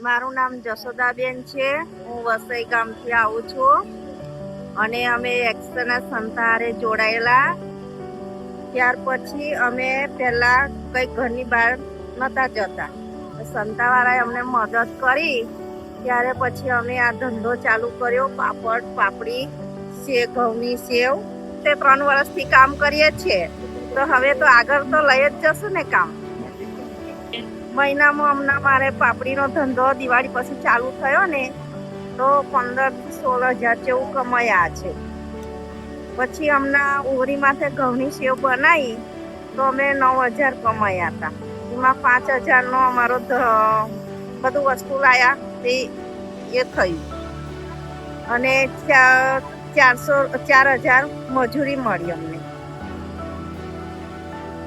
મારું નામ જશોદાબેન છે. હું વસઈ ગામથી આવું છું અને અમે એક્સના સંતારે જોડાયેલા. ત્યાર પછી અમે પહેલા કઈ ઘરની બહાર નતા જતા. સંતાવાળાએ અમને મદદ કરી ત્યારે પછી અમે આ ધંધો ચાલુ કર્યો. પાપડ, પાપડી, ઘઉંની સેવ તે 3 વર્ષથી કામ કરીએ છીએ. તો હવે તો આગળ તો લઈ જ જશું ને કામ. મહિનામાં હમણાં મારે પાપડીનો ધંધો દિવાળી પછી ચાલુ થયો ને તો 15 થી 16 હજાર જેવું કમાયા છે. પછી હમણાં ઓરી માથે ઘઉંની સેવ બનાવી તો અમે 9 હજાર કમાયા હતા. એમાં 5 હજારનો અમારો બધું વસ્તુ લાયા તે એ થયું અને 4 હજાર મજૂરી મળી અમને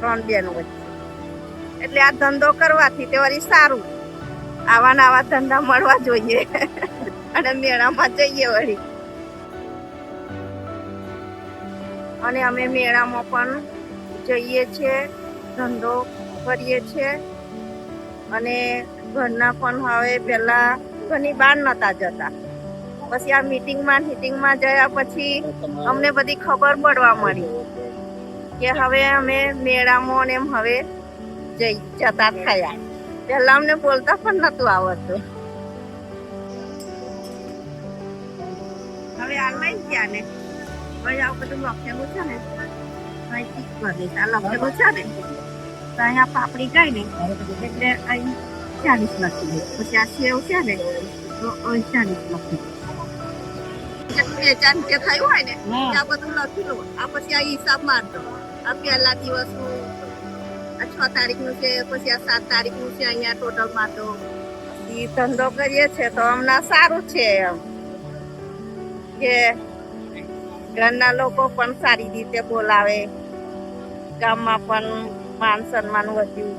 3 બહેનો વચ્ચે. એટલે આ ધંધો કરવાથી તે વળી સારું. આવા નવા ધંધા મળવા જોઈએ અને મેળામાં જઈએ વળી. અને અમે મેળામાં પણ જઈએ છીએ, ધંધો કરીએ છીએ. અને ઘરના પણ હવે પહેલા ઘરની બહાર નતા જતા. પછી આ મીટિંગમાં ગયા પછી અમને બધી ખબર પડવા મળી કે હવે અમે મેળામાં ને એમ હવે જતા થયા. પહેલા અમને બોલતા પણ નતું આવડતું. હવે આ લઈ ગયા ને હવે આ બધું લખેલું છે ને લખેલું છે ને તો અહીંયા પાપડી ગઈ ને એટલે અહીં 40 લખી દે. પછી આ સેવ છે ને તો 40 લખી દે. વેચાણ જે થયું હોય ને ત્યાં બધું લખી લો. આ પછી આ હિસાબ મારતો. આ પહેલા દિવસનું આ 6 તારીખનું છે, પછી આ 7 તારીખનું છે. અહીંયા ટોટલ મારતો. ધંધો કરીએ છીએ તો હમણાં સારું છે એમ કે ઘરના લોકો પણ સારી રીતે બોલાવે. ગામમાં પણ માન સન્માન વધ્યું.